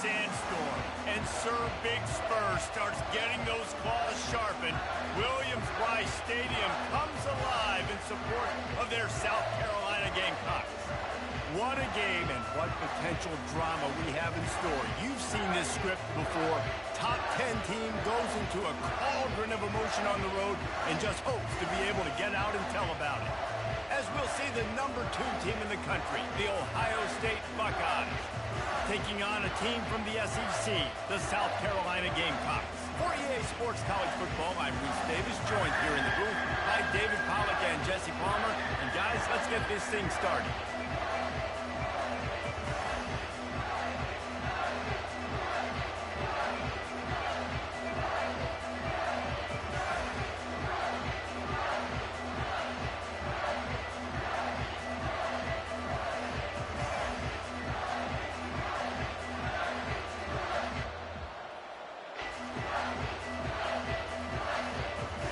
sandstorm, and Sir Big Spur starts getting those claws sharpened, Williams-Brice Stadium comes alive in support of their South Carolina Gamecocks. What a game and what potential drama we have in store. You've seen this script before. Top 10 team goes into a cauldron of emotion on the road and just hopes to be able to get out and tell about it. As we'll see the number 2 team in the country, the Ohio State Buckeyes, taking on a team from the SEC, the South Carolina Gamecocks. For EA Sports College Football, I'm Reese Davis, joined here in the booth by David Pollack and Jesse Palmer. And guys, let's get this thing started.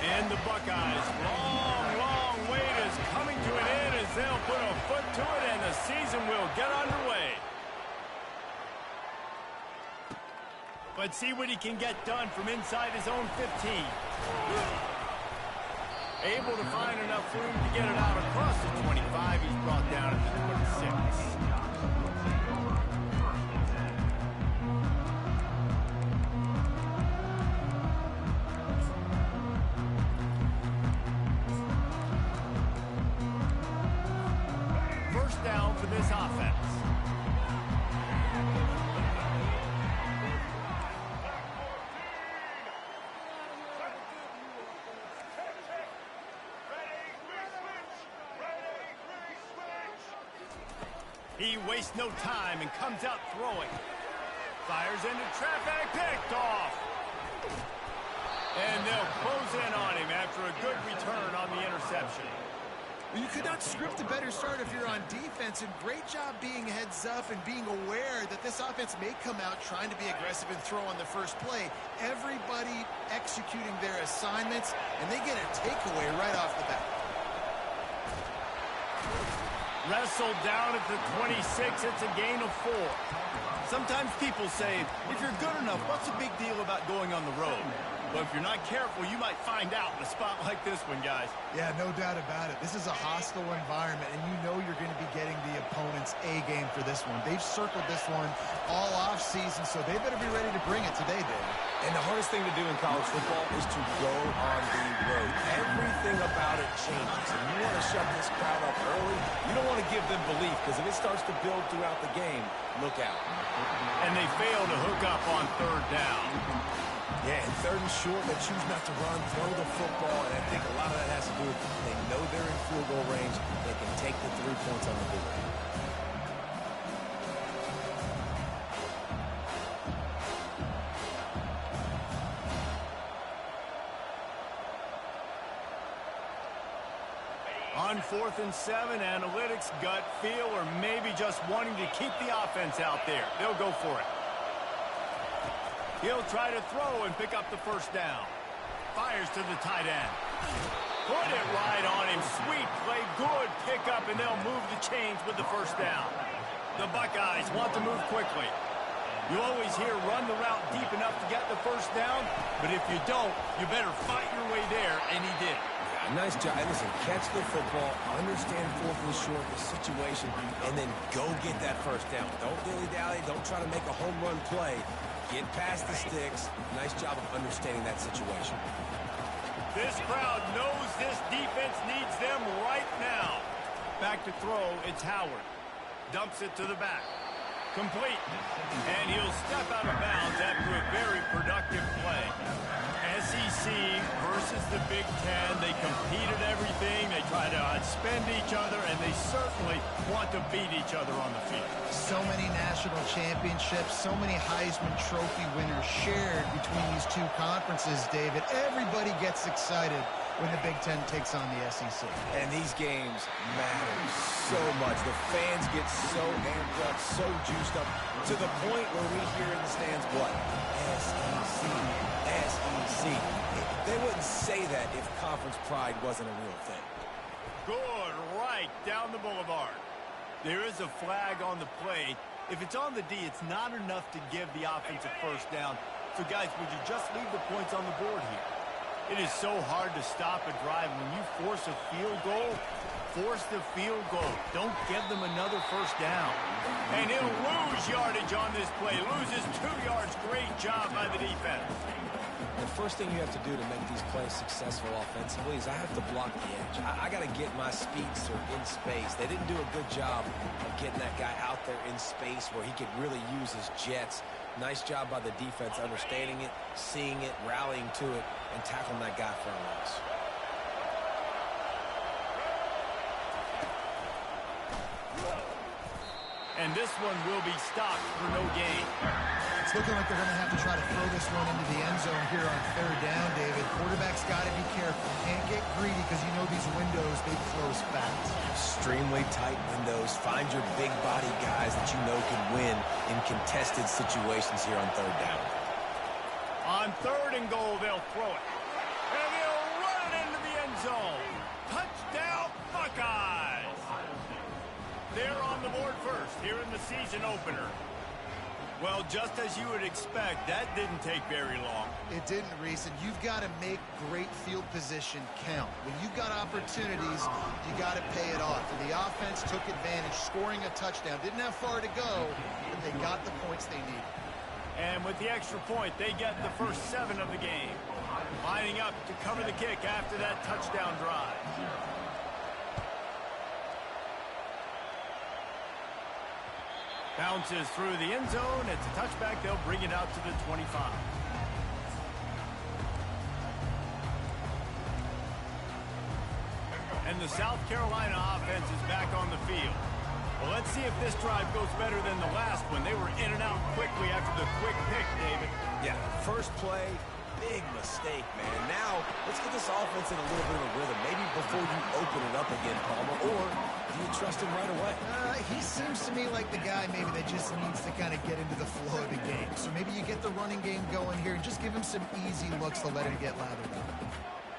And the Buckeyes' long wait is coming to an end as they'll put a foot to it and the season will get underway. Let's see what he can get done from inside his own 15. Able to find enough room to get it out across the 25. He's brought down at the 26. Down for this offense. He wastes no time and comes out throwing. Fires into traffic, picked off. And they'll close in on him after a good return on the interception. You could not script a better start if you're on defense, and great job being heads up and being aware that this offense may come out trying to be aggressive and throw on the first play. Everybody executing their assignments, and they get a takeaway right off the bat. Wrestled down at the 26, it's a gain of 4. Sometimes people say, if you're good enough, what's the big deal about going on the road? But if you're not careful, you might find out in a spot like this one, guys. Yeah, no doubt about it. This is a hostile environment, and you know you're going to be getting the opponent's A game for this one. They've circled this one all off season, so they better be ready to bring it today, Dave. And the hardest thing to do in college football is to go on the road. Everything about it changes, and you want to shut this crowd up early. You don't want to give them belief, because if it starts to build throughout the game, look out. And they fail to hook up on 3rd down. Yeah, and 3rd and short, they choose not to run, throw the football, and I think a lot of that has to do with they know they're in field goal range. They can take the 3 points on the board. On 4th and 7, analytics, gut feel, or maybe just wanting to keep the offense out there. They'll go for it. He'll try to throw and pick up the 1st down. Fires to the tight end. Put it right on him. Sweet play, good pickup, and they'll move the chains with the 1st down. The Buckeyes want to move quickly. You always hear run the route deep enough to get the 1st down, but if you don't, you better fight your way there, and he did. Yeah, nice job. And listen, catch the football, understand 4th and short, the situation, and then go get that 1st down. Don't dilly-dally. Don't try to make a home run play. Get past the sticks. Nice job of understanding that situation. This crowd knows this defense needs them right now. Back to throw, it's Howard. Dumps it to the back. Complete. And he'll step out of bounds after a very productive play. SEC versus the Big Ten. They compete at everything. They try to outspend each other, and they certainly want to beat each other on the field. So many national championships, so many Heisman Trophy winners shared between these two conferences, David. Everybody gets excited when the Big Ten takes on the SEC. And these games matter so much. The fans get so amped up, so juiced up, to the point where we hear in the stands, what? SEC, SEC. They wouldn't say that if conference pride wasn't a real thing. Good, right down the boulevard. There is a flag on the play. If it's on the D, it's not enough to give the offense a first down. So, guys, would you just leave the points on the board here? It is so hard to stop a drive. When you force a field goal, force the field goal. Don't give them another first down. And he'll lose yardage on this play. Loses 2 yards. Great job by the defense. The first thing you have to do to make these plays successful offensively is I have to block the edge. I got to get my speedster in space. They didn't do a good job of getting that guy out there in space where he could really use his jets. Nice job by the defense understanding it, seeing it, rallying to it, and tackling that guy for a loss. And this one will be stopped for no gain. It's looking like they're going to have to try to throw this one into the end zone here on third down, David. Quarterback's got to be careful. Can't get greedy because you know these windows, they close fast. Extremely tight windows. Find your big body guys that you know can win in contested situations here on third down. On third and goal, they'll throw it. And they'll run it into the end zone. Touchdown, Buckeyes! They're on the board first here in the season opener. Well, just as you would expect, that didn't take very long. It didn't, Reese, and you've got to make great field position count. When you've got opportunities, you got to pay it off. And the offense took advantage, scoring a touchdown. Didn't have far to go, but they got the points they needed. And with the extra point, they get the first 7 of the game. Lining up to cover the kick after that touchdown drive. Bounces through the end zone. It's a touchback. They'll bring it out to the 25. And the South Carolina offense is back on the field. Well, let's see if this drive goes better than the last one. They were in and out quickly after the quick pick, David. Yeah, first play, big mistake, man. Now, let's get this offense in a little bit of a rhythm. Maybe before you open it up again, Palmer, or do you trust him right away? He seems to me like the guy maybe that just needs to kind of get into the flow of the game. So maybe you get the running game going here and just give him some easy looks to let him get lathered up.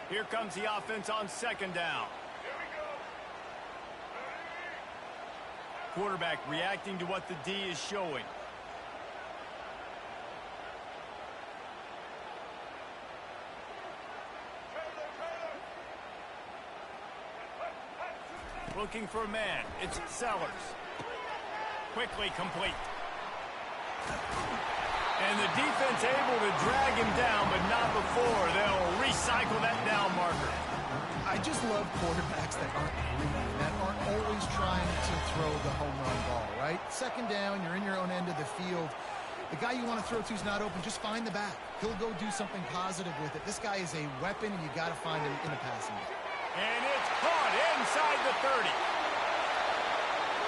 Here comes the offense on second down. Quarterback reacting to what the D is showing. Looking for a man. It's Sellers. Quickly complete. And the defense able to drag him down, but not before. They'll recycle that down marker. I just love quarterbacks that aren't greedy, that aren't always trying to throw the home run ball, right? Second down, you're in your own end of the field. The guy you want to throw to is not open. Just find the back. He'll go do something positive with it. This guy is a weapon, and you got to find him in the passing game. And it's caught inside the 30.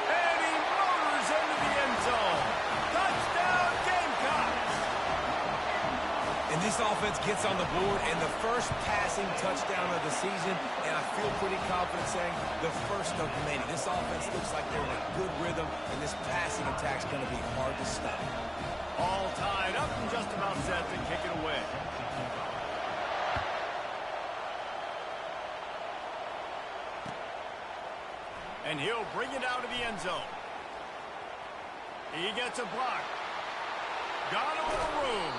And he motors into the end zone. Touchdown, Gamecocks! And this offense gets on the board, and the first passing touchdown of the season, and I feel pretty confident saying the first of many. This offense looks like they're in a good rhythm, and this passing attack's going to be hard to stop. All tied up and just about set to kick it away. And he'll bring it out of the end zone. He gets a block. Got a little room.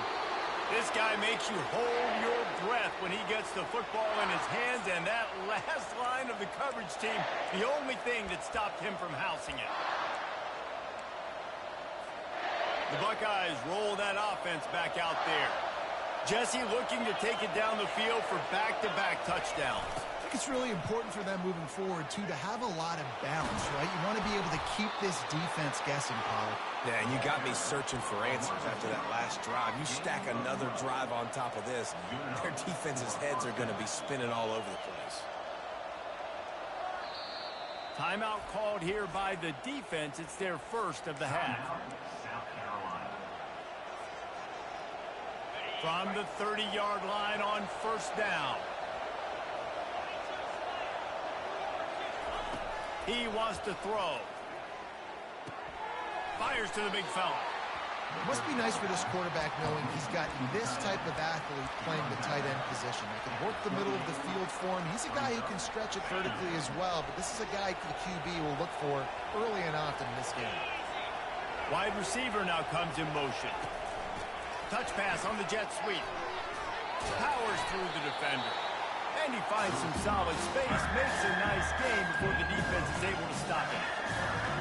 This guy makes you hold your breath when he gets the football in his hands, and that last line of the coverage team, the only thing that stopped him from housing it. The Buckeyes roll that offense back out there. Jesse looking to take it down the field for back-to-back touchdowns. I think it's really important for them moving forward, too, to have a lot of balance, right? You want to be able to keep this defense guessing, Paul. Yeah, and you got me searching for answers after that last drive. You stack another drive on top of this, their defense's heads are going to be spinning all over the place. Timeout called here by the defense. It's their first of the half. From the 30-yard line on first down. He wants to throw. Fires to the big fella. It must be nice for this quarterback knowing he's got this type of athlete playing the tight end position. That can work the middle of the field for him. He's a guy who can stretch it vertically as well, but this is a guy the QB will look for early and often in this game. Wide receiver now comes in motion. Touch pass on the jet sweep. Powers through the defender. And he finds some solid space, makes a nice game before the defense is able to stop it.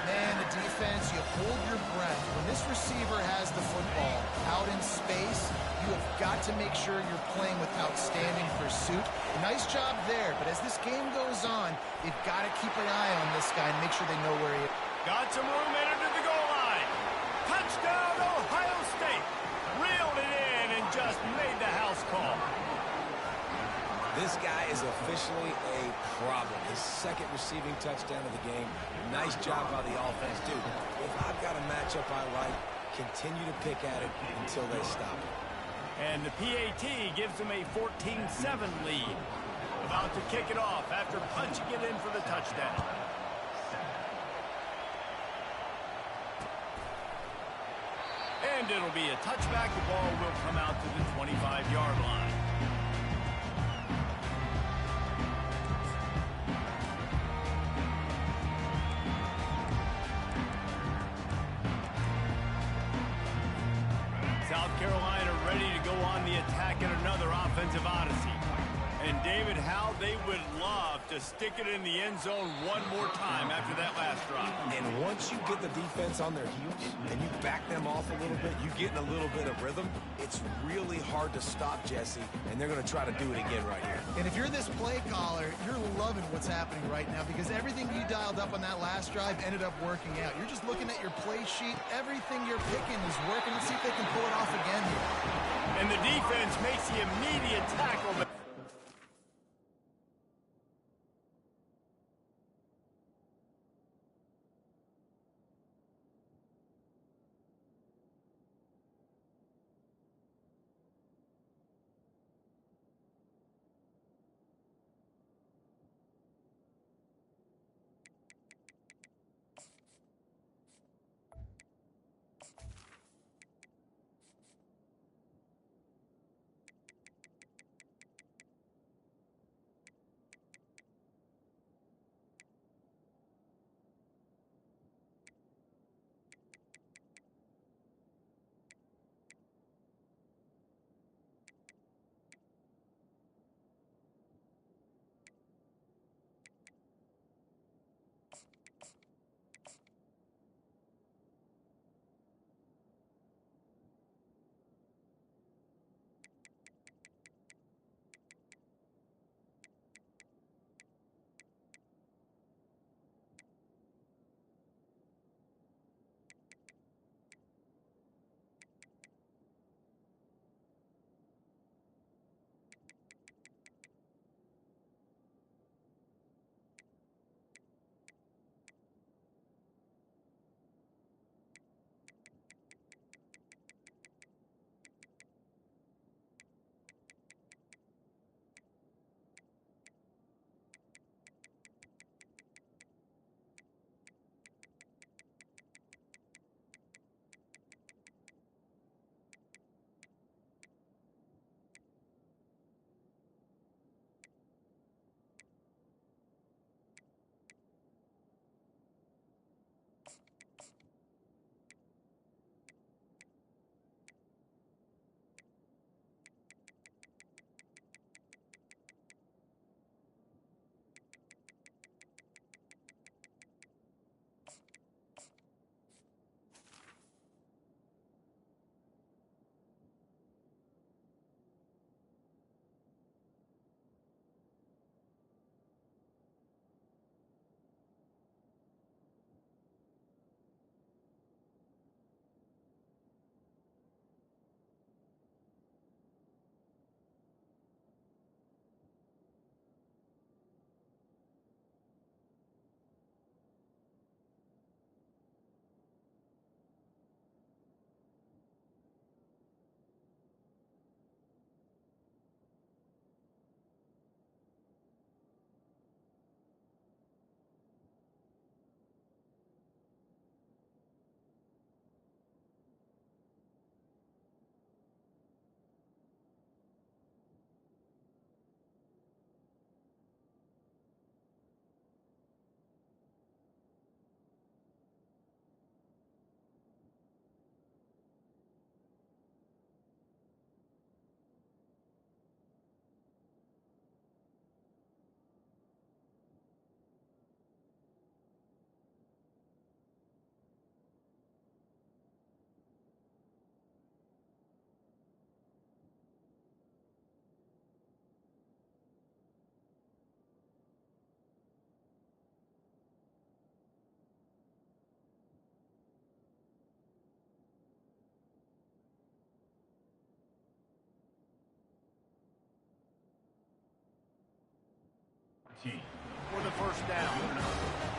Man, the defense, you hold your breath. When this receiver has the football out in space, you have got to make sure you're playing with outstanding pursuit. Nice job there, but as this game goes on, you've got to keep an eye on this guy and make sure they know where he is. Got some room entered to the goal line. Touchdown, Ohio State. Reeled it in and just made the house call. This guy is officially a problem. His second receiving touchdown of the game. Nice job by the offense, dude. If I've got a matchup I like, continue to pick at it until they stop it. And the PAT gives them a 14-7 lead. About to kick it off after punching it in for the touchdown. And it'll be a touchback. The ball will come out to the 25-yard line. South Carolina ready to go on the attack in another offensive odyssey. And David, how they would love to stick it in the end zone one more time after that last drive. And once you get the defense on their heels and you back them off a little bit, you get in a little bit of rhythm, it's really hard to stop Jesse, and they're going to try to do it again right here. And if you're this play caller, you're loving what's happening right now because everything you dialed up on that last drive ended up working out. You're just looking at your play sheet. Everything you're picking is working. Let's see if they can pull it off again here. And the defense makes the immediate tackle. for the first down.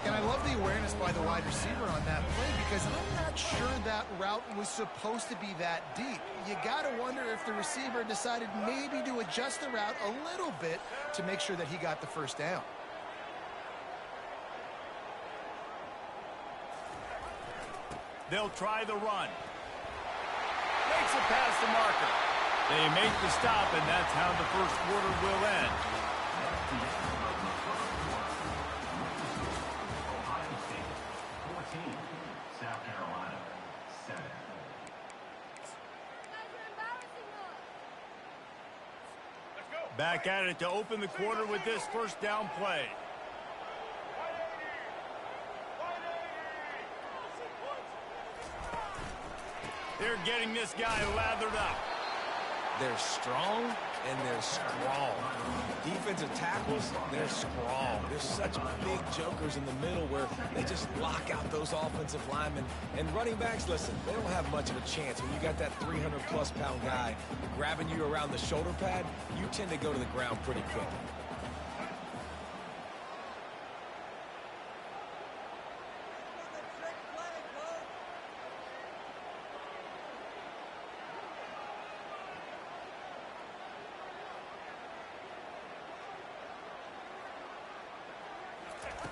And I love the awareness by the wide receiver on that play because I'm not sure that route was supposed to be that deep. You got to wonder if the receiver decided maybe to adjust the route a little bit to make sure that he got the first down. They'll try the run. Makes it past the marker. They make the stop, and that's how the first quarter will end. Back at it to open the quarter with this first down play. They're getting this guy lathered up. They're strong and they're strong. Defensive tackles, they're strong. There's such big jokers in the middle where they just lock out those offensive linemen. And running backs, listen, they don't have much of a chance. When you got that 300-plus pound guy grabbing you around the shoulder pad, you tend to go to the ground pretty quick.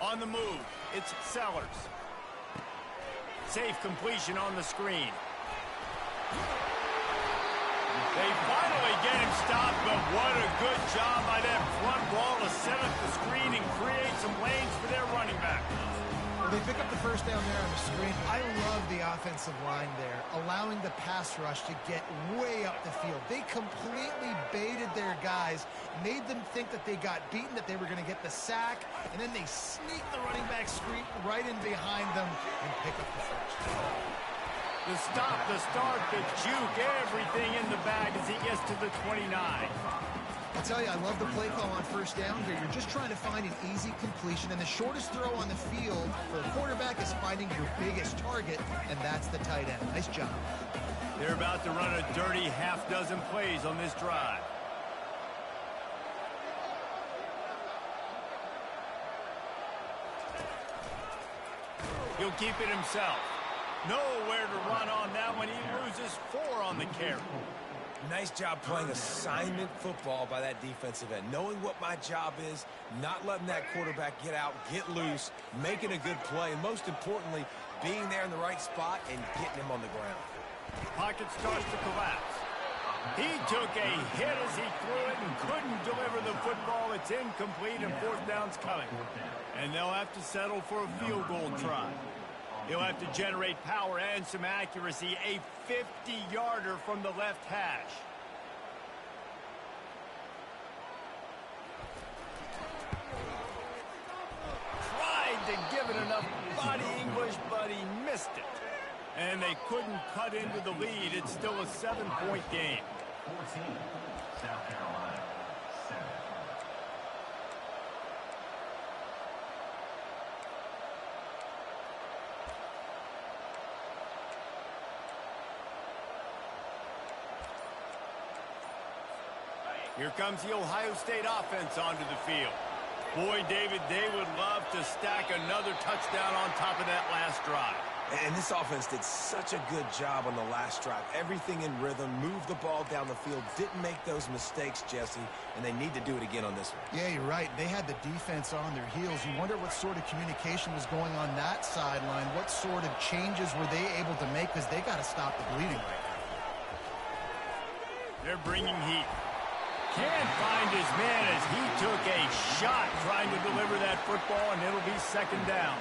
On the move, it's Sellers. Safe completion on the screen. They finally get him stopped, but what a good job by that front wall to set up the screen and create some lanes for their running back. Well, they pick up the first down there on the screen. I love the offensive line there, allowing the pass rush to get way up the field. They completely baited their guys, made them think that they got beaten, that they were going to get the sack, and then they sneak the running back screen right in behind them and pick up the first. The stop, the start, the juke, everything in the bag as he gets to the 29. I'll tell you, I love the play call on first down here. You're just trying to find an easy completion, and the shortest throw on the field for a quarterback is finding your biggest target, and that's the tight end. Nice job. They're about to run a dirty half-dozen plays on this drive. He'll keep it himself. Nowhere to run on that one. He loses 4 on the carry. Nice job playing assignment football by that defensive end. Knowing what my job is, not letting that quarterback get out, get loose, making a good play, and most importantly, being there in the right spot and getting him on the ground. Pocket starts to collapse. He took a hit as he threw it and couldn't deliver the football. It's incomplete and fourth down's coming. And they'll have to settle for a field goal try. He'll have to generate power and some accuracy. A 50-yarder from the left hash. Tried to give it enough body English, but he missed it. And they couldn't cut into the lead. It's still a 7-point game. 14, South Carolina, 7. Here comes the Ohio State offense onto the field. Boy, David, they would love to stack another touchdown on top of that last drive. And this offense did such a good job on the last drive. Everything in rhythm, moved the ball down the field, didn't make those mistakes, Jesse, and they need to do it again on this one. Yeah, you're right. They had the defense on their heels. You wonder what sort of communication was going on that sideline. What sort of changes were they able to make, because they got to stop the bleeding right now. They're bringing heat. Can't find his man as he took a shot trying to deliver that football, and it'll be second down.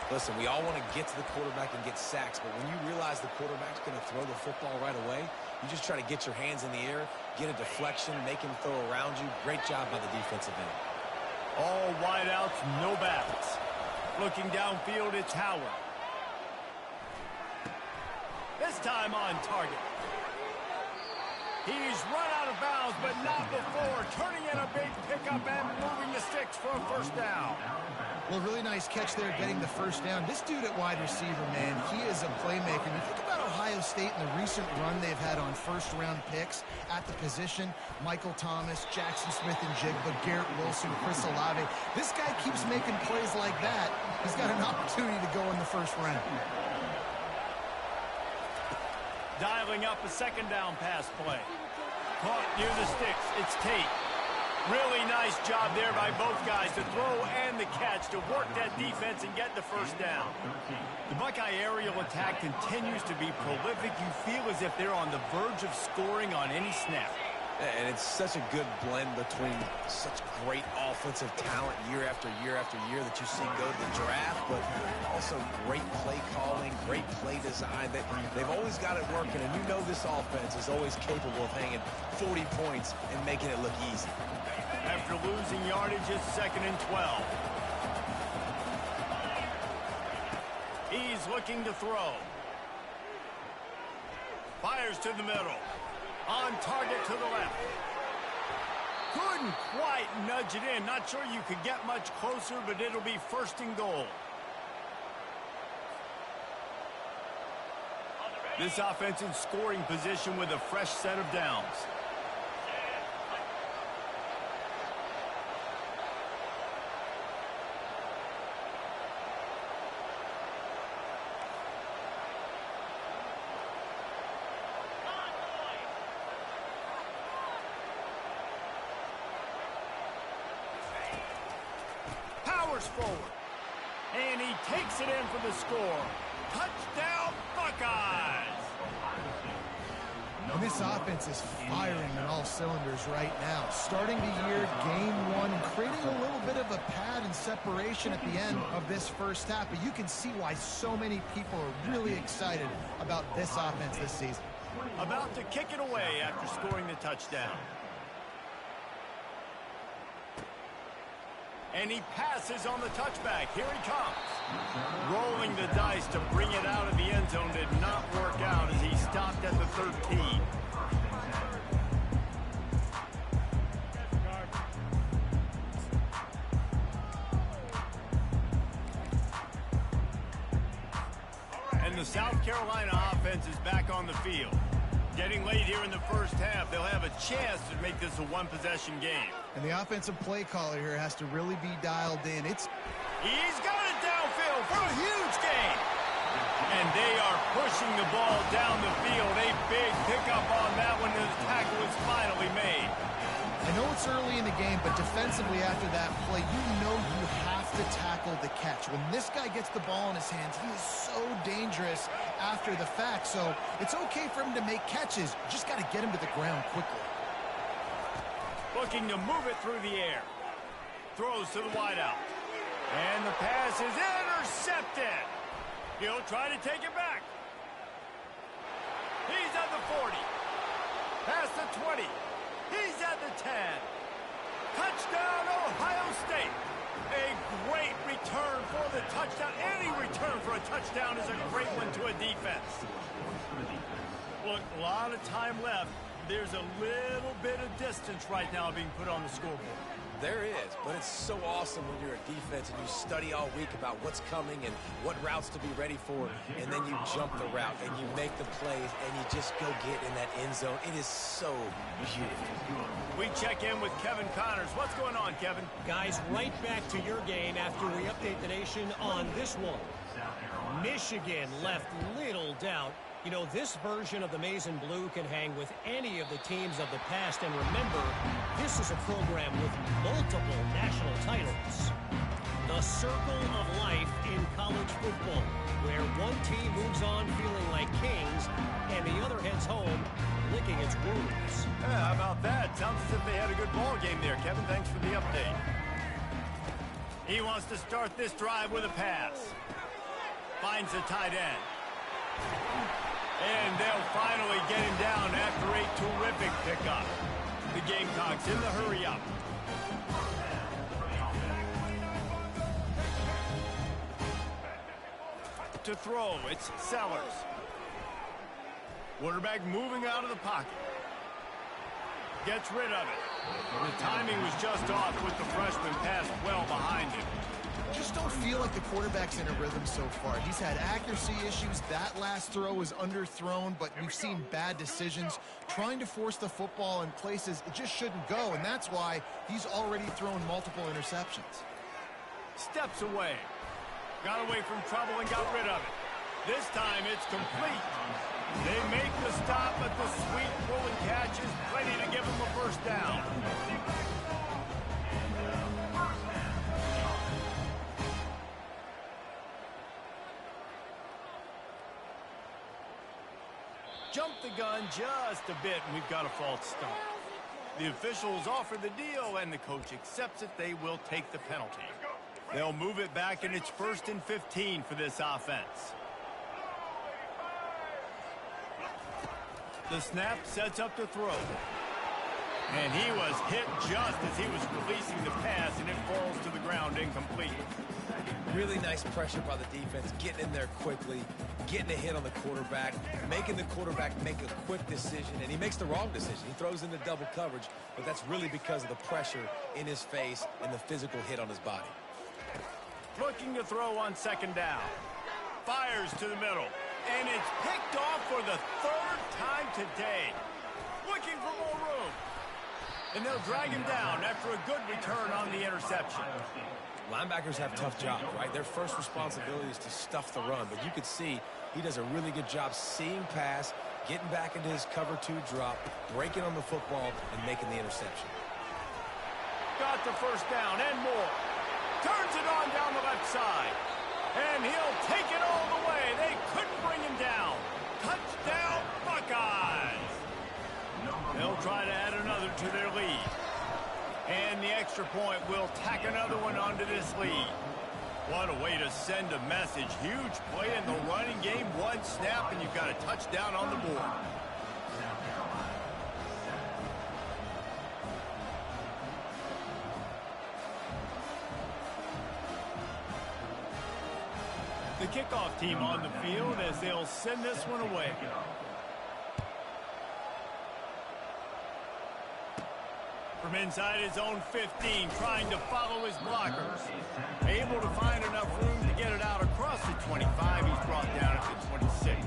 Listen, we all want to get to the quarterback and get sacks, but when you realize the quarterback's going to throw the football right away, you just try to get your hands in the air, get a deflection, make him throw around you. Great job by the defensive end. All wideouts, no backs. Looking downfield, it's Howard. This time on target. He's run out of bounds, but not before. Turning in a big pickup and moving the sticks for a first down. Well, really nice catch there getting the first down. This dude at wide receiver, man, he is a playmaker. You think about Ohio State and the recent run they've had on first-round picks at the position. Michael Thomas, Jackson Smith and Jigba, Garrett Wilson, Chris Olave. This guy keeps making plays like that. He's got an opportunity to go in the first round. Dialing up a second down pass play. Caught near the sticks. It's Tate. Really nice job there by both guys to throw and the catch to work that defense and get the first down. The Buckeye aerial attack continues to be prolific. You feel as if they're on the verge of scoring on any snap. And it's such a good blend between such great offensive talent year after year after year that you see go to the draft, but also great play calling, great play design. They've always got it working, and you know this offense is always capable of hanging 40 points and making it look easy. After losing yardage, it's 2nd and 12. He's looking to throw. Fires to the middle. On target to the left. Couldn't quite nudge it in. Not sure you could get much closer, but it'll be 1st and goal. This offense in scoring position with a fresh set of downs. Forward. And he takes it in for the score. Touchdown, Buckeyes! And this offense is firing on all cylinders right now. Starting the year, game 1, and creating a little bit of a pad and separation at the end of this first half. But you can see why so many people are really excited about this offense this season. About to kick it away after scoring the touchdown. And he passes on the touchback. Here he comes. Rolling the dice to bring it out of the end zone did not work out as he stopped at the 13. And the South Carolina offense is back on the field. Getting late here in the first half, they'll have a chance to make this a one-possession game. And the offensive play caller here has to really be dialed in. He's got it downfield for a huge gain. And they are pushing the ball down the field. A big pickup on that one, and the tackle is finally made. I know it's early in the game, but defensively after that play, you know you have to tackle the catch. When this guy gets the ball in his hands, he is so dangerous after the fact. So it's okay for him to make catches. You just got to get him to the ground quickly. Looking to move it through the air. Throws to the wideout. And the pass is intercepted. He'll try to take it back. He's at the 40. Past the 20. He's at the 10. Touchdown, Ohio State. A great return for the touchdown. Any return for a touchdown is a great one to a defense. Look, a lot of time left. There's a little bit of distance right now being put on the scoreboard. There is, but it's so awesome when you're a defense and you study all week about what's coming and what routes to be ready for, and then you jump the route and you make the plays and you just go get in that end zone. It is so beautiful. We check in with Kevin Connors. What's going on, Kevin? Guys, right back to your game after we update the nation on this one. Michigan left little doubt. You know, this version of the Maize and Blue can hang with any of the teams of the past. And remember, this is a program with multiple national titles. The circle of life in college football, where one team moves on feeling like kings and the other heads home licking its wounds. How about that? Sounds as if they had a good ball game there, Kevin. Thanks for the update. He wants to start this drive with a pass. Finds the tight end. And they'll finally get him down after a terrific pickup. The Gamecocks in the hurry-up. To throw, it's Sellers. Quarterback moving out of the pocket. gets rid of it. The timing was just off with the freshman pass well behind him. Just don't feel like the quarterback's in a rhythm so far. He's had accuracy issues. That last throw was underthrown, but we've seen bad decisions, trying to force the football in places it just shouldn't go, and that's why he's already thrown multiple interceptions. Steps away. Got away from trouble and got rid of it. This time it's complete. They make the stop, but the sweet pulling catch is ready to give them a first down. Jumped the gun just a bit, and we've got a false start. The officials offer the deal, and the coach accepts it. They will take the penalty. They'll move it back, and it's 1st and 15 for this offense. The snap sets up the throw. And he was hit just as he was releasing the pass, and it falls to the ground incomplete. Really nice pressure by the defense, getting in there quickly, getting a hit on the quarterback, making the quarterback make a quick decision, and he makes the wrong decision. He throws into double coverage, but that's really because of the pressure in his face and the physical hit on his body. Looking to throw on 2nd down. Fires to the middle. And it's picked off for the 3rd time today. Looking for more room. And they'll drag him down after a good return on the interception. Linebackers have tough jobs, right? Their first responsibility is to stuff the run, but you could see he does a really good job seeing pass, getting back into his cover 2 drop, breaking on the football, and making the interception. Got the first down and more. Turns it on down the left side. And he'll take it all the way. They couldn't bring him down. Touchdown, Buckeyes. They'll try to add another to their lead. And the extra point will tack another one onto this lead. What a way to send a message. Huge play in the running game. 1 snap, and you've got a touchdown on the board. The kickoff team on the field as they'll send this one away. From inside his own 15, trying to follow his blockers. Able to find enough room to get it out across the 25. He's brought down at the 26.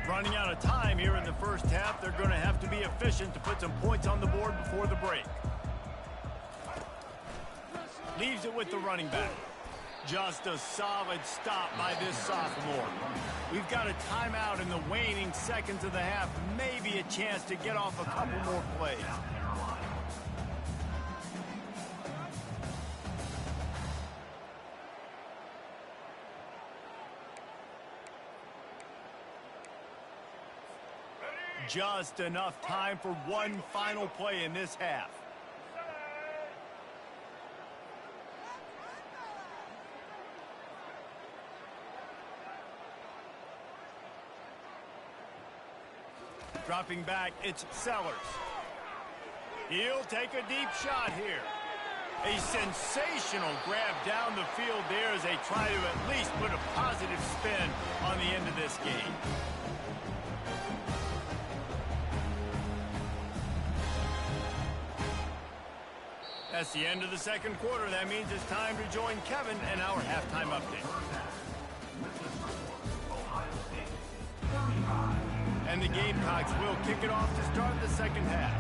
Running out of time here in the first half. They're going to have to be efficient to put some points on the board before the break. Leaves it with the running back. Just a solid stop by this sophomore. We've got a timeout in the waning seconds of the half. Maybe a chance to get off a couple more plays. Just enough time for one final play in this half. Dropping back, it's Sellers. He'll take a deep shot here. A sensational grab down the field there as they try to at least put a positive spin on the end of this game. That's the end of the second quarter. That means it's time to join Kevin and our halftime update. And the Gamecocks will kick it off to start the second half.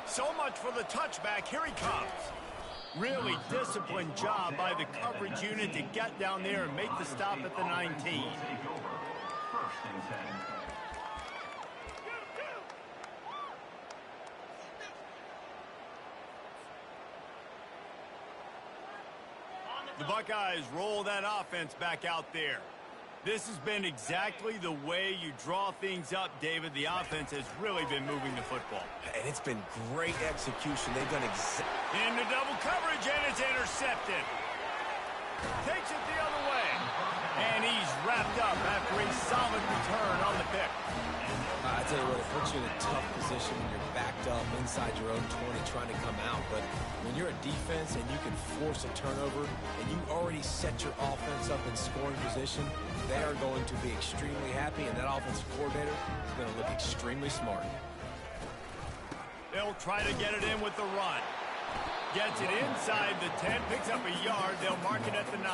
So much for the touchback. Here he comes. Really disciplined job by the coverage unit to get down there and make the stop at the 19. The Buckeyes roll that offense back out there. This has been exactly the way you draw things up, David. The offense has really been moving the football. And it's been great execution. They've done into double coverage, and it's intercepted. Takes it the other way. And he's wrapped up after a solid return on the pick. I tell you what, it puts you in a tough position when you're backed up inside your own 20 trying to come out. But when you're a defense and you can force a turnover and you already set your offense up in scoring position, they are going to be extremely happy, and that offensive coordinator is going to look extremely smart. They'll try to get it in with the run. Gets it inside the 10, picks up a yard. They'll mark it at the 9.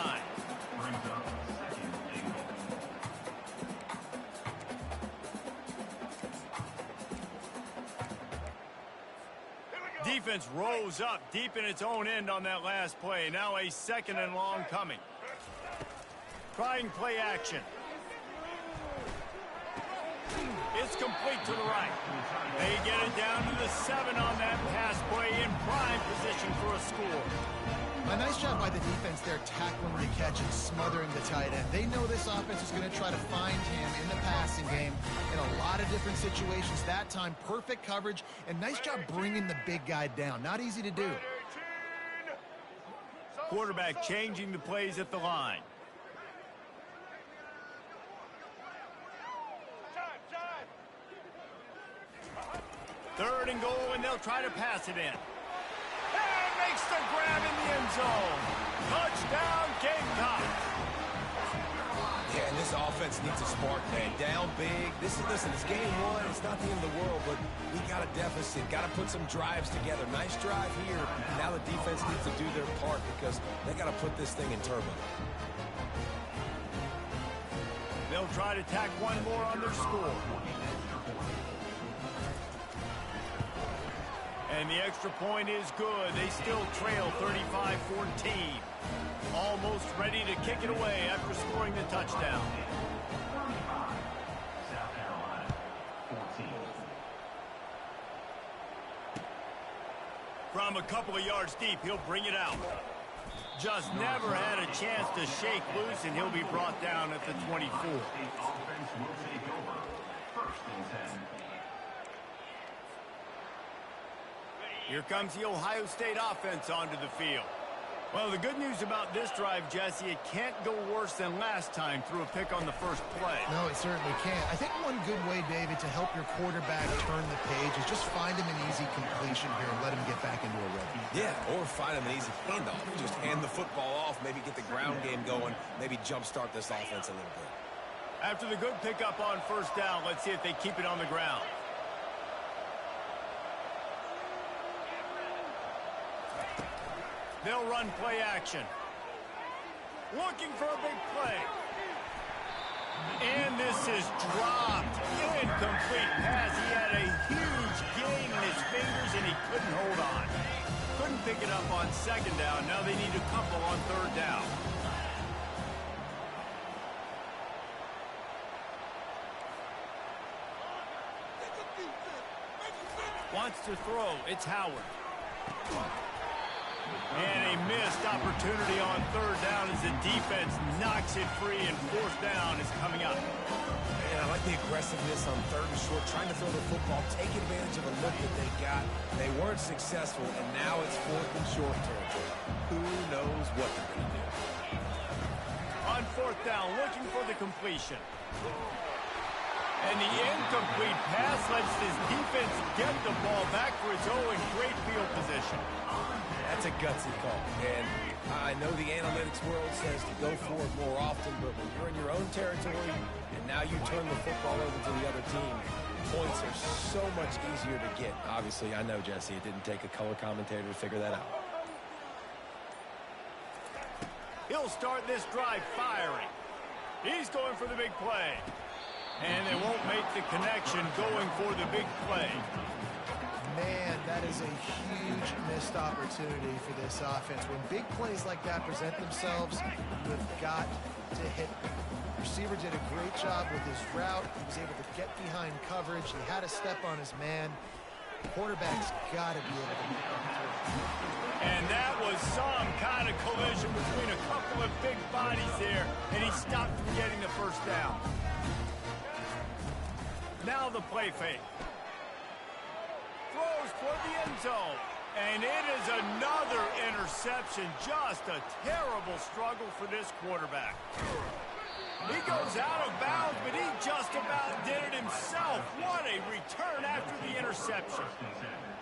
Defense rose up deep in its own end on that last play. Now a 2nd and long coming. Trying play action. It's complete to the right. They get it down to the 7 on that pass play in prime position for a score. A nice job by the defense there, tackling the catch and smothering the tight end. They know this offense is going to try to find him in the passing game in a lot of different situations. That time, perfect coverage, and nice job bringing the big guy down. Not easy to do. Quarterback changing the plays at the line. Third and goal, and they'll try to pass it in. And makes the grab in the end zone. Touchdown, Gamecocks. Yeah, and this offense needs a spark, man. Down big. Listen, it's game 1. It's not the end of the world, but we got a deficit. Got to put some drives together. Nice drive here. Now the defense needs to do their part because they got to put this thing in turbo. They'll try to tack one more on their score. And the extra point is good. They still trail 35-14. Almost ready to kick it away after scoring the touchdown. South Carolina, 14. From a couple of yards deep, he'll bring it out. Just never had a chance to shake loose, and he'll be brought down at the 24. State offense will take over. 1st and 10. Here comes the Ohio State offense onto the field. Well, the good news about this drive, Jesse, it can't go worse than last time through a pick on the first play. No, it certainly can't. I think one good way, David, to help your quarterback turn the page is just find him an easy completion here and let him get back into a rhythm. Yeah, or find him an easy handoff. Just hand the football off, maybe get the ground game going, maybe jumpstart this offense a little bit. After the good pickup on first down, let's see if they keep it on the ground. They'll run play action. Looking for a big play. And this is dropped. Incomplete pass. He had a huge gain in his fingers, and he couldn't hold on. Couldn't pick it up on 2nd down. Now they need a couple on 3rd down. Wants to throw. It's Howard. And a missed opportunity on 3rd down as the defense knocks it free, and 4th down is coming up. Man, I like the aggressiveness on 3rd and short, trying to throw the football, take advantage of the look that they got. They weren't successful, and now it's 4th and short territory. Who knows what they're going to do? On 4th down, looking for the completion. And the incomplete pass lets this defense get the ball back for its own great field position. That's a gutsy call. And I know the analytics world says to go for it more often, but when you're in your own territory and now you turn the football over to the other team, points are so much easier to get. Obviously, I know, Jesse, it didn't take a color commentator to figure that out. He'll start this drive firing. He's going for the big play. And they won't make the connection going for the big play. Man, that is a huge missed opportunity for this offense. When big plays like that present themselves, you've got to hit them. The receiver did a great job with his route. He was able to get behind coverage. He had a step on his man. The quarterback's got to be able to get them through. And that was some kind of collision between a couple of big bodies there, and he stopped from getting the 1st down. Now the play fake. Throws toward the end zone. And it is another interception. Just a terrible struggle for this quarterback. He goes out of bounds, but he just about did it himself. What a return after the interception.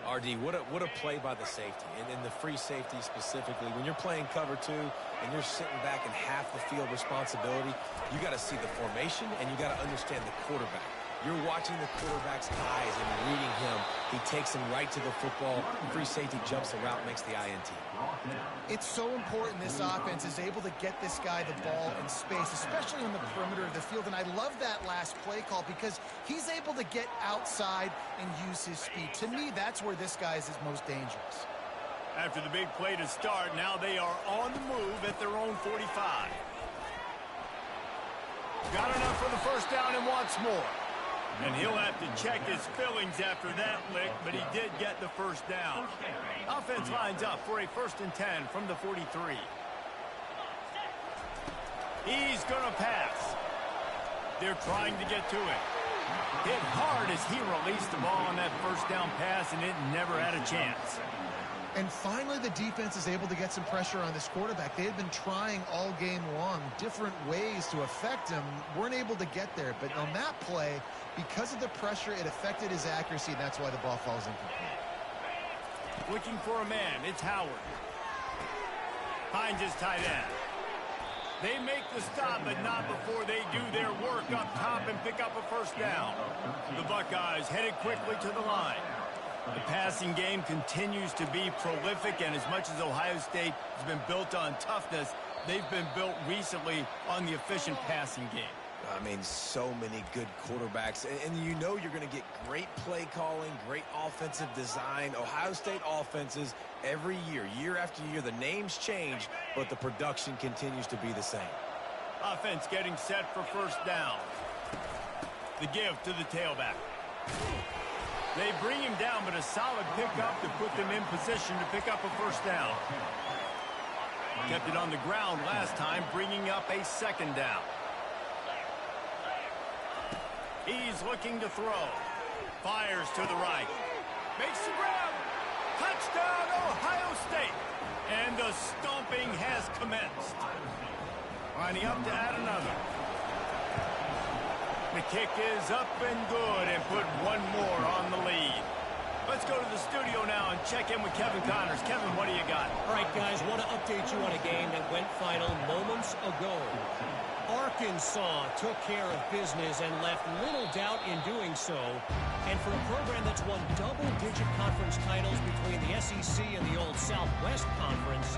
RD, what a play by the safety, and the free safety specifically. When you're playing cover 2 and you're sitting back in half the field responsibility, you got to see the formation and you got to understand the quarterback. You're watching the quarterback's eyes and reading him. He takes him right to the football. Free safety jumps the route, makes the INT. It's so important this offense is able to get this guy the ball in space, especially on the perimeter of the field. And I love that last play call because he's able to get outside and use his speed. To me, that's where this guy is his most dangerous. After the big play to start, now they are on the move at their own 45. Got enough for the first down and wants more. And he'll have to check his fillings after that lick, but he did get the first down. Offense lines up for a 1st and 10 from the 43. He's going to pass. They're trying to get to it. Hit hard as he released the ball on that first down pass, and it never had a chance. And finally, the defense is able to get some pressure on this quarterback. They had been trying all game long different ways to affect him. Weren't able to get there. But on that play, because of the pressure, it affected his accuracy, and that's why the ball falls incomplete. Looking for a man. It's Howard. Finds his tight end. They make the stop, but not before they do their work up top and pick up a first down. The Buckeyes headed quickly to the line. The passing game continues to be prolific, and as much as Ohio State has been built on toughness, they've been built recently on the efficient passing game. I mean, so many good quarterbacks, and you know you're going to get great play calling, great offensive design. Ohio State offenses every year, year after year, the names change, but the production continues to be the same. Offense getting set for first down. The give to the tailback. They bring him down, but a solid pickup to put them in position to pick up a first down. Kept it on the ground last time, bringing up a 2nd down. He's looking to throw. Fires to the right. Makes the grab. Touchdown, Ohio State. And the stomping has commenced. Lining up to add another. The kick is up and good and put one more on the lead. Let's go to the studio now and check in with Kevin Connors. Kevin, what do you got? All right, guys, want to update you on a game that went final moments ago. Arkansas took care of business and left little doubt in doing so. And for a program that's won double-digit conference titles between the SEC and the old Southwest Conference,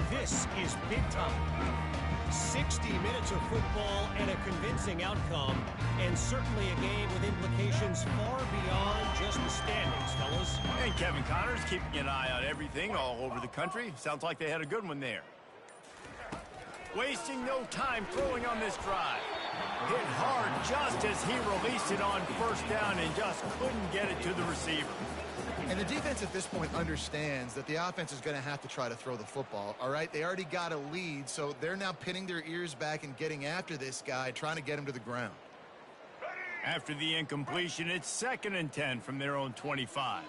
this is big time. 60 minutes of football and a convincing outcome, and certainly a game with implications far beyond just the standings, fellas. And Kevin Connors keeping an eye on everything all over the country. Sounds like they had a good one there. Wasting no time throwing on this drive. Hit hard just as he released it on first down and just couldn't get it to the receiver. And the defense at this point understands that the offense is going to have to try to throw the football, all right? They already got a lead, so they're now pinning their ears back and getting after this guy, trying to get him to the ground. After the incompletion, it's 2nd and 10 from their own 25.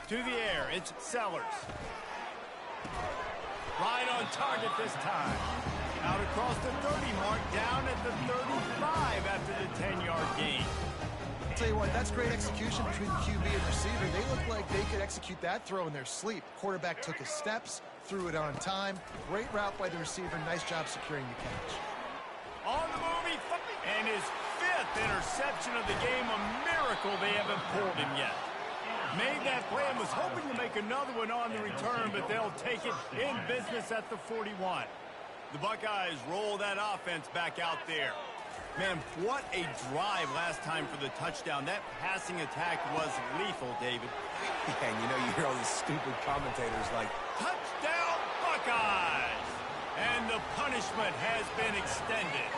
To the air, it's Sellers. Right on target this time. Out across the 30 mark, down at the 35 after the 10-yard gain. I'll tell you what, that's great execution between the QB and receiver. They look like they could execute that throw in their sleep. Quarterback took his steps, threw it on time. Great route by the receiver. Nice job securing the catch. On the move, and his 5th interception of the game. A miracle they haven't pulled him yet. Made that play and was hoping to make another one on the return, but they'll take it in business at the 41. The Buckeyes roll that offense back out there. Man, what a drive last time for the touchdown. That passing attack was lethal, David. Yeah, and you know, you hear all these stupid commentators like, touchdown, Buckeyes! And the punishment has been extended.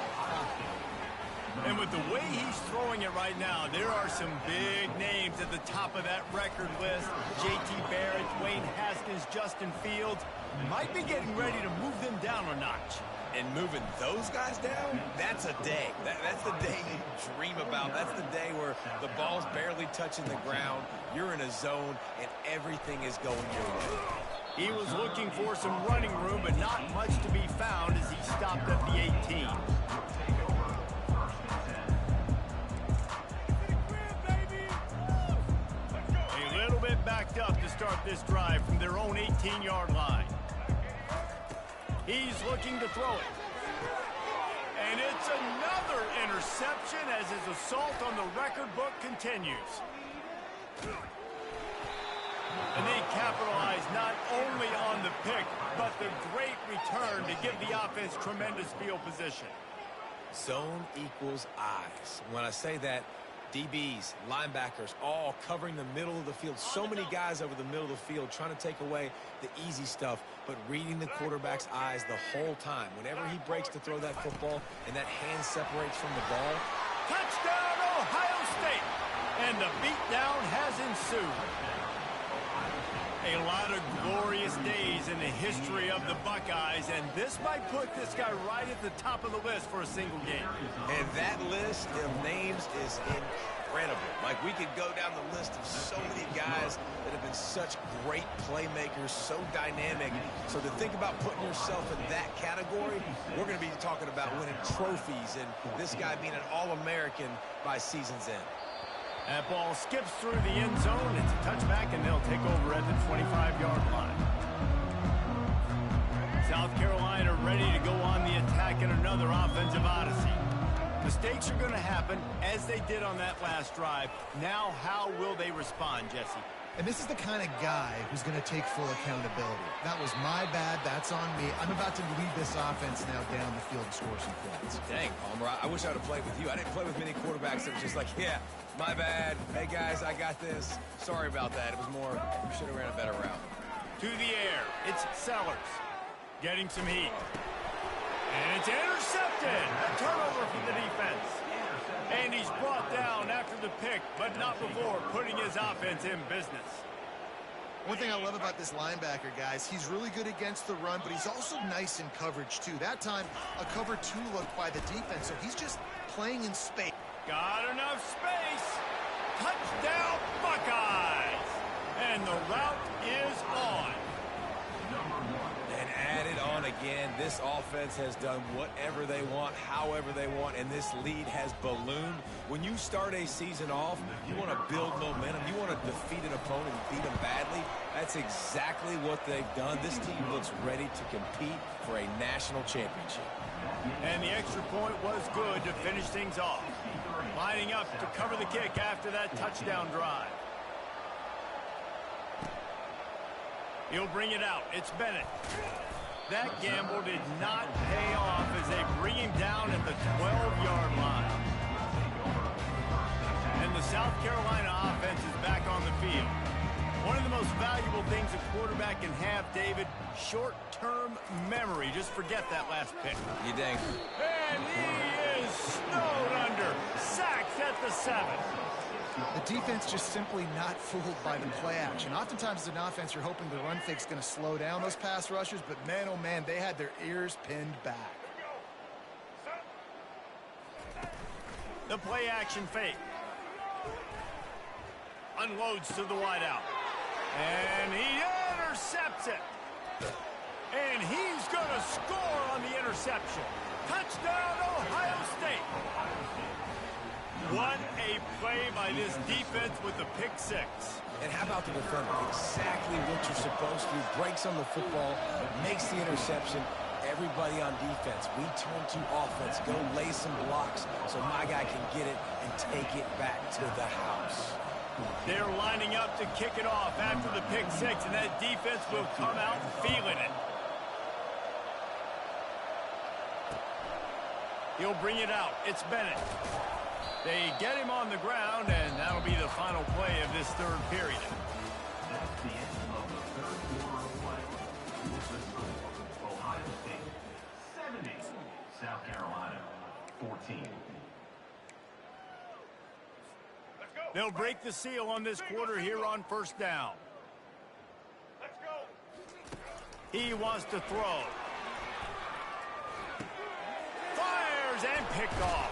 And with the way he's throwing it right now, there are some big names at the top of that record list. J.T. Barrett, Wayne Haskins, Justin Fields. Might be getting ready to move them down a notch. And moving those guys down, that's a day. That's the day you dream about. That's the day where the ball's barely touching the ground, you're in a zone, and everything is going your way. He was looking for some running room, but not much to be found as he stopped at the 18. A little bit backed up to start this drive from their own 18-yard line. He's looking to throw it. And it's another interception as his assault on the record book continues. And they capitalize not only on the pick, but the great return to give the offense tremendous field position. Zone equals eyes. When I say that, DBs, linebackers, all covering the middle of the field. So many guys over the middle of the field trying to take away the easy stuff, but reading the quarterback's eyes the whole time. Whenever he breaks to throw that football and that hand separates from the ball. Touchdown, Ohio State! And the beatdown has ensued. A lot of glorious days in the history of the Buckeyes, and this might put this guy right at the top of the list for a single game. And that list of names is incredible. Like, we could go down the list of so many guys that have been such great playmakers, so dynamic. So to think about putting yourself in that category, we're going to be talking about winning trophies and this guy being an All-American by season's end. That ball skips through the end zone. It's a touchback, and they'll take over at the 25-yard line. South Carolina ready to go on the attack in another offensive odyssey. Mistakes are going to happen, as they did on that last drive. Now, how will they respond, Jesse? And this is the kind of guy who's going to take full accountability. That was my bad. That's on me. I'm about to lead this offense now down the field and score some points. Dang, Palmer, I wish I would have played with you. I didn't play with many quarterbacks that was just like, yeah, my bad. Hey, guys, I got this. Sorry about that. It was more, we should have ran a better route. To the air, it's Sellers getting some heat. And it's intercepted. A turnover for the defense. And he's brought down after the pick, but not before putting his offense in business. One thing I love about this linebacker, guys, he's really good against the run, but he's also nice in coverage, too. That time, a cover 2 look by the defense, so he's just playing in space. Got enough space. Touchdown, Buckeyes. And the route is on. And added on again, this offense has done whatever they want, however they want, and this lead has ballooned. When you start a season off, you want to build momentum. You want to defeat an opponent and beat them badly. That's exactly what they've done. This team looks ready to compete for a national championship. And the extra point was good to finish things off. Lining up to cover the kick after that touchdown drive. He'll bring it out. It's Bennett. That gamble did not pay off as they bring him down at the 12-yard line. And the South Carolina offense is back on the field. One of the most valuable things a quarterback can have, David, short-term memory. Just forget that last pick. You dang. And he is snowed under. Sacked at the 7. The defense just simply not fooled by the play action. Oftentimes as an offense, you're hoping the run fake's going to slow down those pass rushers, but man, oh man, they had their ears pinned back. The play action fake. Unloads to the wideout. And he intercepts it. And he's going to score on the interception. Touchdown, Ohio State. What a play by this defense with the pick 6. And how about the defender? Exactly what you're supposed to do. Breaks on the football, makes the interception. Everybody on defense, we turn to offense. Go lay some blocks so my guy can get it and take it back to the house. They're lining up to kick it off after the pick 6, and that defense will come out feeling it. He'll bring it out. It's Bennett. They get him on the ground, and that'll be the final play of this third period. That's the end of the third quarter of play. Ohio State 70, South Carolina 14. They'll break the seal on this quarter here on first down. Let's go. He wants to throw. covers and picked off.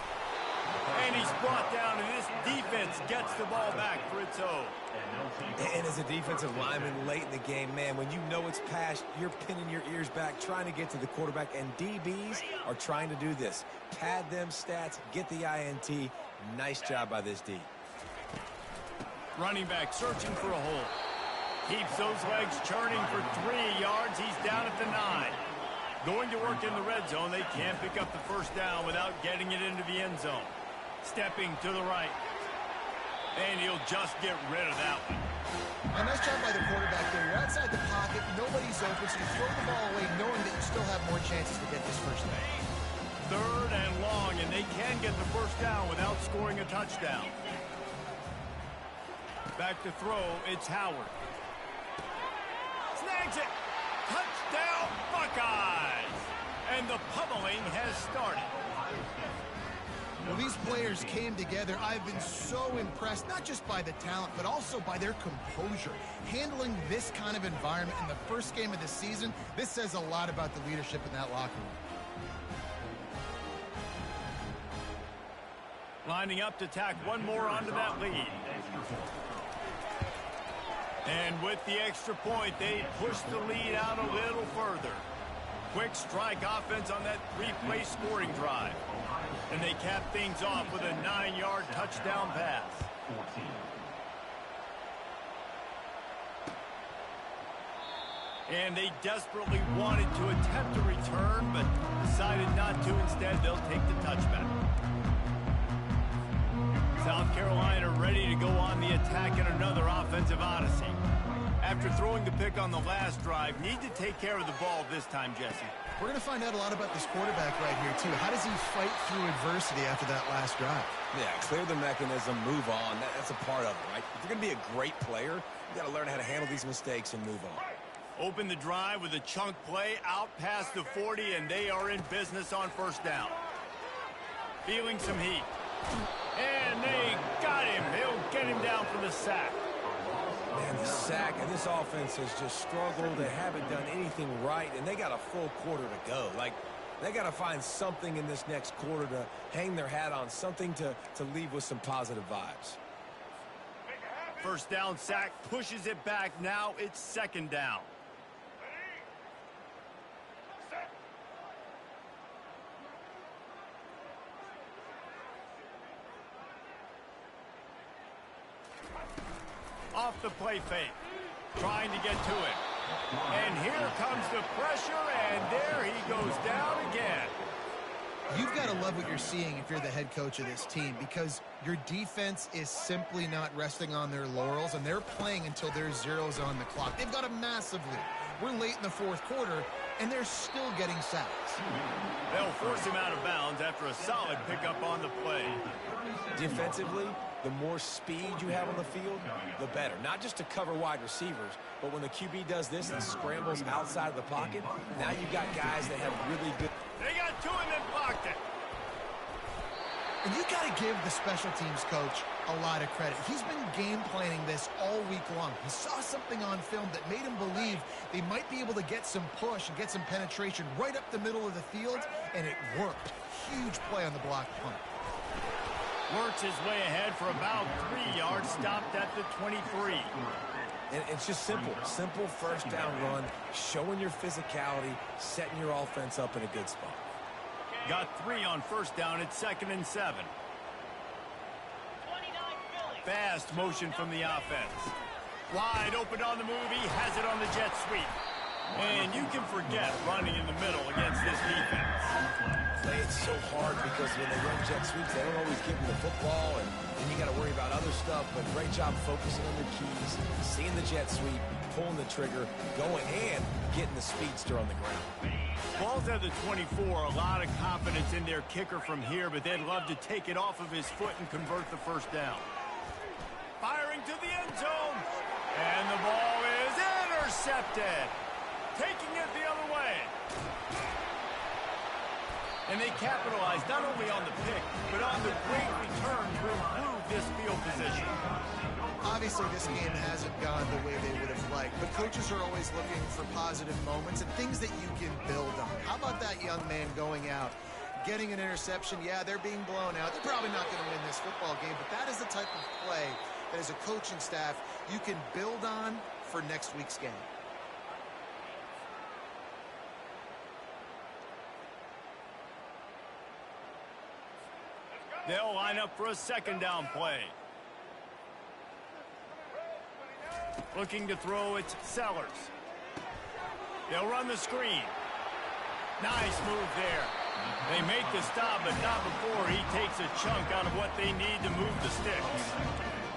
And he's brought down, and this defense gets the ball back for its own. And as a defensive lineman late in the game, man, when you know it's passed, you're pinning your ears back, trying to get to the quarterback, and DBs are trying to do this. Pad them stats, get the INT. Nice job by this D. Running back searching for a hole. Keeps those legs churning for 3 yards. He's down at the 9. Going to work in the red zone. They can't pick up the first down without getting it into the end zone. Stepping to the right. And he'll just get rid of that one. A nice job by the quarterback there. You're outside the pocket. Nobody's open, so you throw the ball away knowing that you still have more chances to get this first down. 3rd and long, and they can get the first down without scoring a touchdown. Back to throw, it's Howard. Snags it. Touchdown, Buckeyes. And the pummeling has started. Well, these players came together. I've been so impressed, not just by the talent, but also by their composure. Handling this kind of environment in the first game of the season, this says a lot about the leadership in that locker room. Lining up to tack one more onto that lead. And with the extra point, they push the lead out a little further. Quick strike offense on that 3-play scoring drive. And they cap things off with a 9-yard touchdown pass. And they desperately wanted to attempt a return, but decided not to. Instead, they'll take the touchback. South Carolina ready to go on the attack in another offensive odyssey. After throwing the pick on the last drive, need to take care of the ball this time, Jesse. We're going to find out a lot about this quarterback right here, too. How does he fight through adversity after that last drive? Yeah, clear the mechanism, move on. That's a part of it, right? If you're going to be a great player, you got to learn how to handle these mistakes and move on. Open the drive with a chunk play out past the 40, and they are in business on first down. Feeling some heat. And they got him. They'll get him down for the sack. Man, the sack, and this offense has just struggled. They haven't done anything right, and they got a full quarter to go. Like, they got to find something in this next quarter to hang their hat on, something to leave with some positive vibes. First down sack, pushes it back. Now it's second down. Off the play fake, trying to get to it. And here comes the pressure, and there he goes down again. You've got to love what you're seeing if you're the head coach of this team, because your defense is simply not resting on their laurels, and they're playing until there's zeros on the clock. They've got a massive lead. We're late in the fourth quarter, and they're still getting sacks. They'll force him out of bounds after a solid pickup on the play. Defensively, the more speed you have on the field, the better. Not just to cover wide receivers, but when the QB does this and scrambles outside of the pocket, now you've got guys that have really good... They got to him and blocked it. And you got to give the special teams coach a lot of credit. He's been game planning this all week long. He saw something on film that made him believe they might be able to get some push and get some penetration right up the middle of the field, and it worked. Huge play on the block punt. Works his way ahead for about 3 yards, stopped at the 23. And it's just simple. Simple first down run, showing your physicality, setting your offense up in a good spot. Got 3 on first down at 2nd and 7. Fast motion from the offense. Wide open on the move. He has it on the jet sweep. And you can forget running in the middle against this defense. Play it so hard because when they run jet sweeps, they don't always give them the football, and then you got to worry about other stuff. But great job focusing on their keys, seeing the jet sweep, pulling the trigger, going, and getting the speedster on the ground. Ball's at the 24. A lot of confidence in their kicker from here, but they'd love to take it off of his foot and convert the first down. Firing to the end zone. And the ball is intercepted. Taking it the other way. And they capitalized not only on the pick, but on the great return to improve this field position. Obviously, this game hasn't gone the way they would have liked, but coaches are always looking for positive moments and things that you can build on. How about that young man going out, getting an interception. Yeah, they're being blown out. They're probably not going to win this football game, but that is the type of play that as a coaching staff you can build on for next week's game. They'll line up for a second down play. Looking to throw, it's Sellers. They'll run the screen. Nice move there. They make the stop, but not before he takes a chunk out of what they need to move the sticks.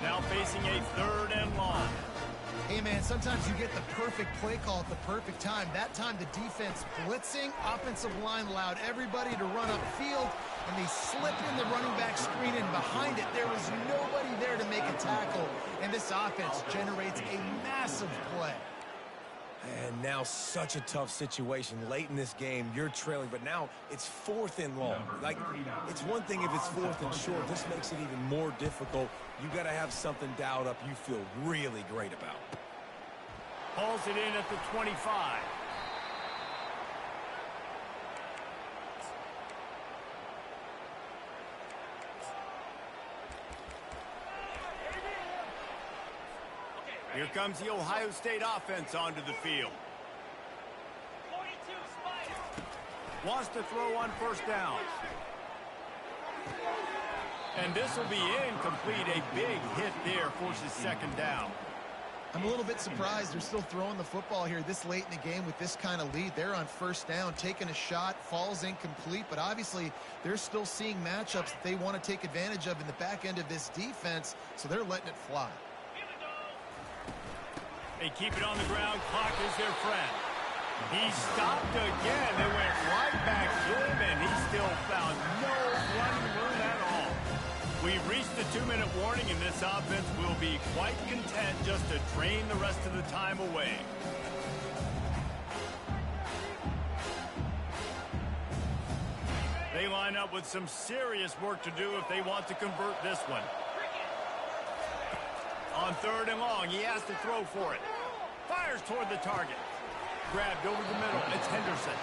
Now facing a 3rd and long. Hey, man, sometimes you get the perfect play call at the perfect time. That time the defense blitzing, offensive line allowed everybody to run upfield, and they slip in the running back screen, and behind it there was nobody there to make a tackle, and this offense generates a massive play. And now such a tough situation. Late in this game, you're trailing, but now it's 4th and long. Like, it's one thing if it's 4th and short. This makes it even more difficult. You got to have something dialed up you feel really great about. Hauls it in at the 25. Here comes the Ohio State offense onto the field. Wants to throw on 1st down. And this will be incomplete. A big hit there forces 2nd down. I'm a little bit surprised they're still throwing the football here this late in the game with this kind of lead. They're on 1st down, taking a shot, falls incomplete, but obviously they're still seeing matchups that they want to take advantage of in the back end of this defense, so they're letting it fly. They keep it on the ground. Clock is their friend. He stopped again. They went right back to him, and he still found no running room at all. We've reached the 2-minute warning, and this offense will be quite content just to drain the rest of the time away. They line up with some serious work to do if they want to convert this one. On 3rd and long, he has to throw for it. Fires toward the target. Grabbed over the middle. It's Henderson.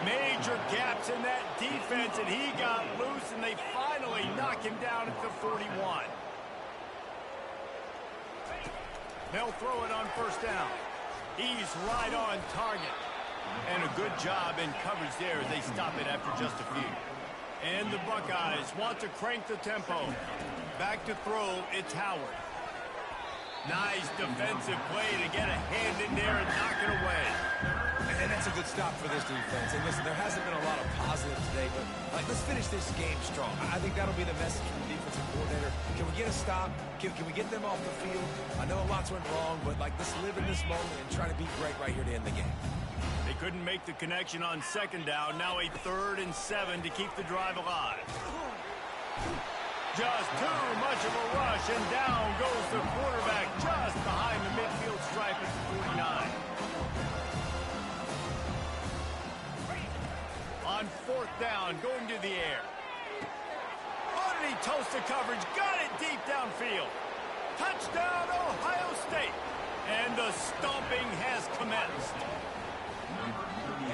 Major gaps in that defense, and he got loose, and they finally knock him down at the 41. They'll throw it on 1st down. He's right on target. And a good job in coverage there as they stop it after just a few. And the Buckeyes want to crank the tempo. Back to throw, it's Howard. Nice defensive play to get a hand in there and knock it away. And that's a good stop for this defense. And listen, there hasn't been a lot of positives today, but let's finish this game strong. I think that'll be the message from the defensive coordinator. Can we get a stop? Can we get them off the field? I know a lot's went wrong, but let's live in this moment and try to be great right here to end the game. They couldn't make the connection on 2nd down. Now a 3rd and 7 to keep the drive alive. Just too much of a rush, and down goes the quarterback just behind the midfield stripe at the 49. On 4th down, going to the air. Underneath toast to coverage, got it deep downfield. Touchdown, Ohio State. And the stomping has commenced.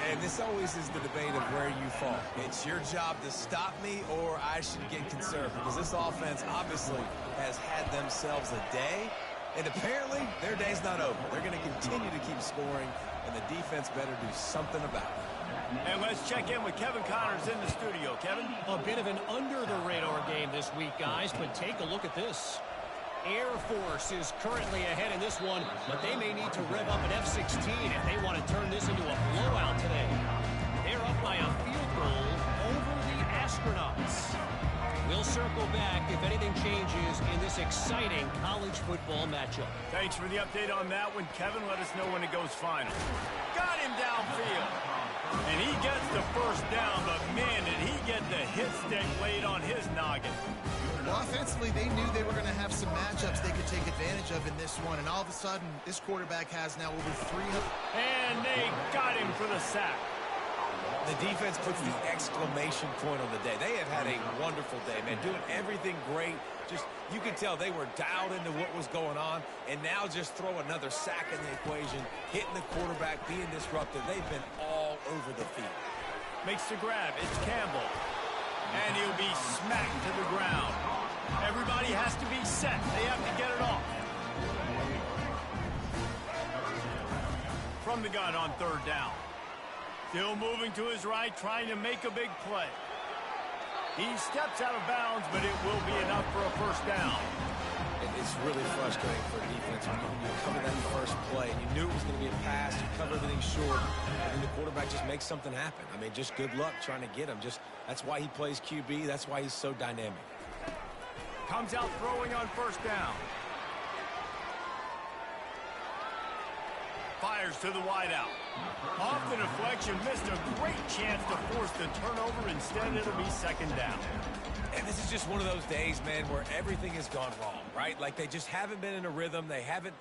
And this always is the debate of where you fall. It's your job to stop me, or I should get concerned, because this offense obviously has had themselves a day, and apparently their day's not over. They're going to continue to keep scoring, and the defense better do something about it. And let's check in with Kevin Connors in the studio. Kevin? A bit of an under-the-radar game this week, guys, but take a look at this. Air Force is currently ahead in this one, but they may need to rev up an F-16 if they want to turn this into a blowout today. They're up by a field goal over the Astronauts. We'll circle back if anything changes in this exciting college football matchup. Thanks for the update on that one, Kevin. Let us know when it goes final. Got him downfield. And he gets the 1st down, but man, did he get the hit stick laid on his noggin. Well, offensively, they knew they were going to have some matchups they could take advantage of in this one, and all of a sudden, this quarterback has now over 300. And they got him for the sack. The defense puts the exclamation point on the day. They have had a wonderful day, man, doing everything great. Just, you can tell they were dialed into what was going on, and now just throw another sack in the equation, hitting the quarterback, being disruptive. They've been all over the field. Makes the grab. It's Campbell. And he'll be smacked to the ground. Everybody has to be set. They have to get it off. From the gun on third down. Still moving to his right, trying to make a big play. He steps out of bounds, but it will be enough for a first down. It's really frustrating for a defense when you cover that first play. And you knew it was going to be a pass. You cover everything short. And then the quarterback just makes something happen. I mean, just good luck trying to get him. That's why he plays QB. That's why he's so dynamic. Comes out throwing on first down. Fires to the wideout. Off the deflection, missed a great chance to force the turnover. Instead, it'll be second down. And this is just one of those days, man, where everything has gone wrong, right? Like they just haven't been in a rhythm. They haven't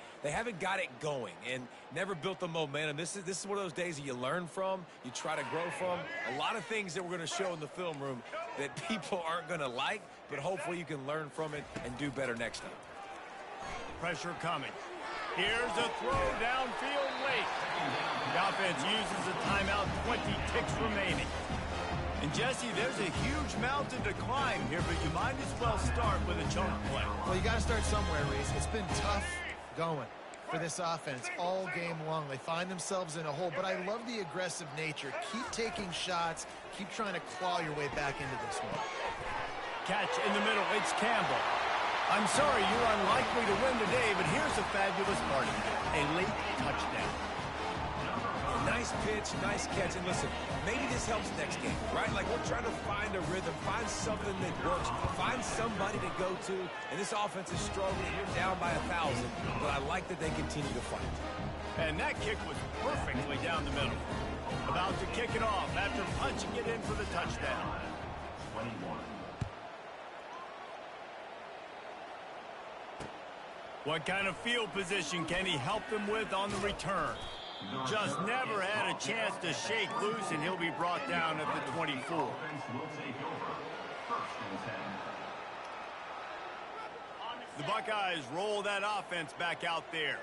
got it going and never built the momentum. This is one of those days that you learn from, you try to grow from. A lot of things that we're going to show in the film room that people aren't going to like, but hopefully you can learn from it and do better next time. Pressure coming. Here's a throw downfield late. The offense uses a timeout, 20 ticks remaining. And, Jesse, there's a huge mountain to climb here, but you might as well start with a chunk play. Well, you got to start somewhere, Reese. It's been tough going for this offense all game long. They find themselves in a hole, but I love the aggressive nature. Keep taking shots. Keep trying to claw your way back into this one. Catch in the middle. It's Campbell. I'm sorry you're unlikely to win today, but here's a fabulous part of it. A late touchdown. Nice pitch, nice catch. And listen, maybe this helps next game, right? Like we're trying to find a rhythm, find something that works, find somebody to go to. And this offense is struggling. You're down by 1,000, but I like that they continue to fight. And that kick was perfectly down the middle. About to kick it off after punching it in for the touchdown. 21. What kind of field position can he help them with on the return? Just never had a chance to shake loose, and he'll be brought down at the 24. The Buckeyes roll that offense back out there.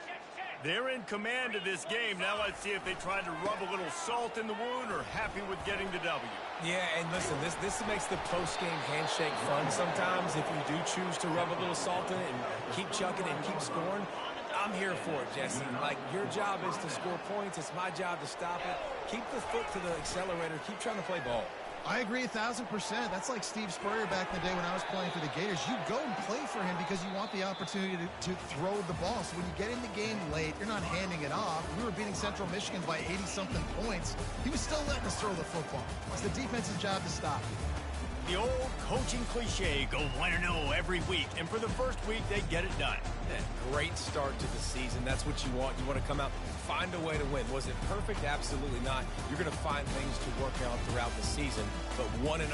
They're in command of this game. Now let's see if they try to rub a little salt in the wound or happy with getting the W. Yeah, and listen, this makes the post-game handshake fun sometimes. If you do choose to rub a little salt in it and keep chucking and keep scoring, I'm here for it, Jesse. Like, your job is to score points. It's my job to stop it. Keep the foot to the accelerator. Keep trying to play ball. I agree 1,000%. That's like Steve Spurrier back in the day when I was playing for the Gators. You go and play for him because you want the opportunity to throw the ball. So when you get in the game late, you're not handing it off. We were beating Central Michigan by 80-something points. He was still letting us throw the football. It's the defense's job to stop it. The old coaching cliche, go 1-0 every week. And for the first week, they get it done. Great start to the season. That's what you want. You want to come out, find a way to win. Was it perfect? Absolutely not. You're going to find things to work out throughout the season. But 1-0,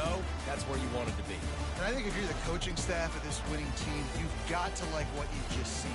that's where you wanted to be. And I think if you're the coaching staff of this winning team, you've got to like what you've just seen.